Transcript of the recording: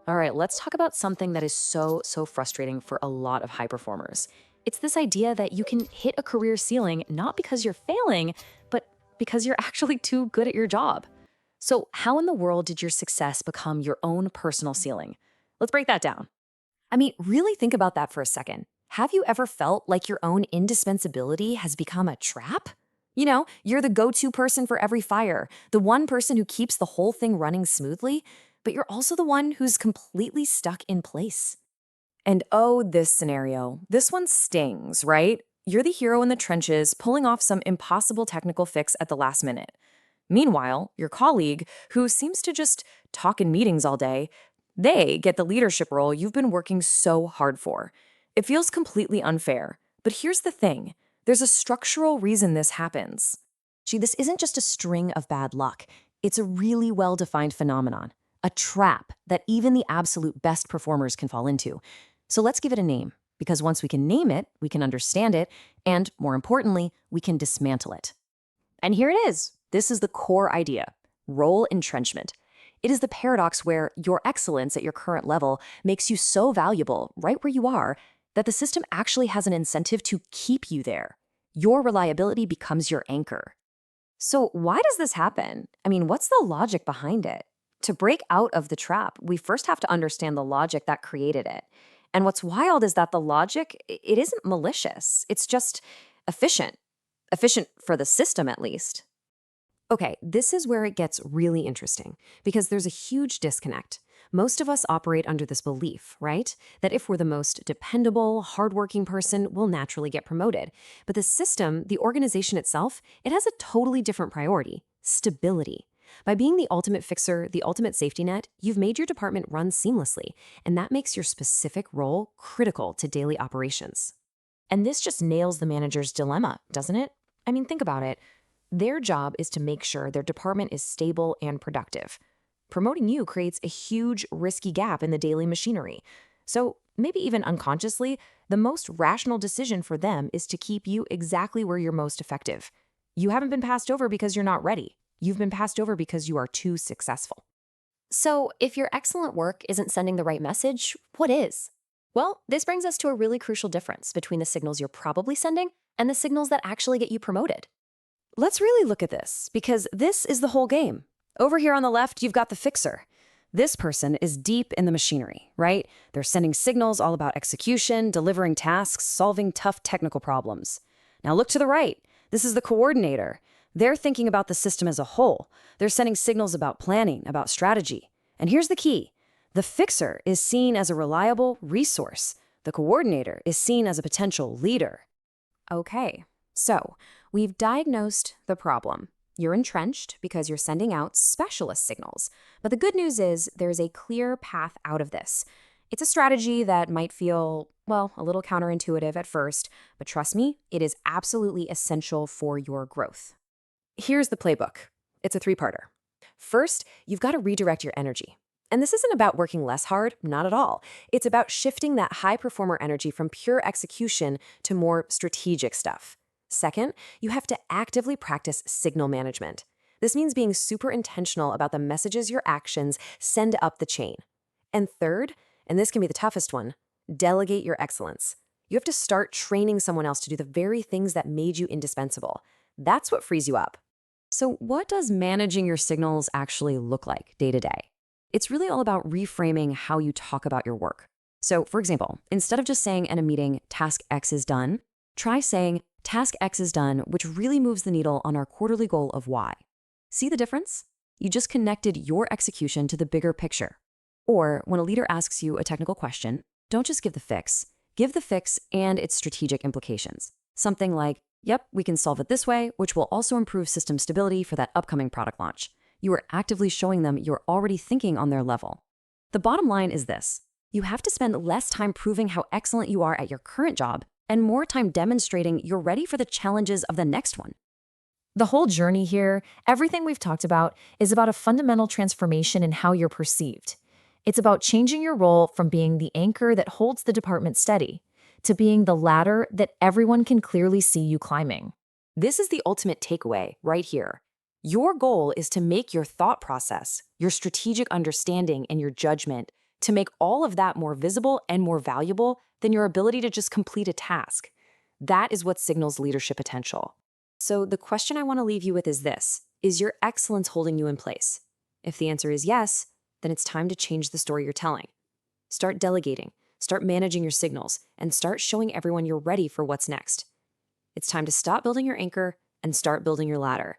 All right, let's talk about something that is so frustrating for a lot of high performers. It's this idea that you can hit a career ceiling not because you're failing, but because you're actually too good at your job. So, how in the world did your success become your own personal ceiling? Let's break that down. I mean, really think about that for a second. Have you ever felt like your own indispensability has become a trap? You're the go to person for every fire, the one person who keeps the whole thing running smoothly, but you're also the one who's completely stuck in place. And oh, this scenario. This one stings, right? You're the hero in the trenches, pulling off some impossible technical fix at the last minute. Meanwhile, your colleague, who seems to just talk in meetings all day, they get the leadership role you've been working so hard for. It feels completely unfair. But here's the thing, there's a structural reason this happens. Gee, this isn't just a string of bad luck, it's a really well defined phenomenon, a trap that even the absolute best performers can fall into. So let's give it a name, because once we can name it, we can understand it, and more importantly, we can dismantle it. And here it is. This is the core idea, role entrenchment. It is the paradox where your excellence at your current level makes you so valuable right where you are that the system actually has an incentive to keep you there. Your reliability becomes your anchor. So, why does this happen? I mean, what's the logic behind it? To break out of the trap, we first have to understand the logic that created it. And what's wild is that the logic, it isn't malicious. It's just efficient. Efficient for the system, at least. Okay, this is where it gets really interesting because there's a huge disconnect. Most of us operate under this belief, right? That if we're the most dependable, hardworking person, we'll naturally get promoted. But the system, the organization itself, it has a totally different priority: stability. By being the ultimate fixer, the ultimate safety net, you've made your department run seamlessly, and that makes your specific role critical to daily operations. And this just nails the manager's dilemma, doesn't it? I mean, think about it. Their job is to make sure their department is stable and productive. Promoting you creates a huge, risky gap in the daily machinery. So, maybe even unconsciously, the most rational decision for them is to keep you exactly where you're most effective. You haven't been passed over because you're not ready. You've been passed over because you are too successful. So, if your excellent work isn't sending the right message, what is? Well, this brings us to a really crucial difference between the signals you're probably sending and the signals that actually get you promoted. Let's really look at this, because this is the whole game. Over here on the left, you've got the fixer. This person is deep in the machinery, right? They're sending signals all about execution, delivering tasks, solving tough technical problems. Now look to the right. This is the coordinator. They're thinking about the system as a whole. They're sending signals about planning, about strategy. And here's the key. The fixer is seen as a reliable resource. The coordinator is seen as a potential leader. Okay, so we've diagnosed the problem. You're entrenched because you're sending out specialist signals. But the good news is there's a clear path out of this. It's a strategy that might feel, well, a little counterintuitive at first, but trust me, it is absolutely essential for your growth. Here's the playbook. It's a three-parter. First, you've got to redirect your energy. And this isn't about working less hard, not at all. It's about shifting that high performer energy from pure execution to more strategic stuff. Second, you have to actively practice signal management. This means being super intentional about the messages your actions send up the chain. And third, and this can be the toughest one, delegate your excellence. You have to start training someone else to do the very things that made you indispensable. That's what frees you up. So, what does managing your signals actually look like day to day? It's really all about reframing how you talk about your work. So, for example, instead of just saying in a meeting, task X is done, try saying, task X is done, which really moves the needle on our quarterly goal of Y. See the difference? You just connected your execution to the bigger picture. Or when a leader asks you a technical question, don't just give the fix. Give the fix and its strategic implications. Something like, yep, we can solve it this way, which will also improve system stability for that upcoming product launch. You are actively showing them you're already thinking on their level. The bottom line is this: you have to spend less time proving how excellent you are at your current job and more time demonstrating you're ready for the challenges of the next one. The whole journey here, everything we've talked about, is about a fundamental transformation in how you're perceived. It's about changing your role from being the anchor that holds the department steady to being the ladder that everyone can clearly see you climbing. This is the ultimate takeaway right here. Your goal is to make your thought process, your strategic understanding, and your judgment to make all of that more visible and more valuable than your ability to just complete a task. That is what signals leadership potential. So the question I want to leave you with is this: is your excellence holding you in place? If the answer is yes, then it's time to change the story you're telling. Start delegating, start managing your signals, and start showing everyone you're ready for what's next. It's time to stop building your anchor and start building your ladder.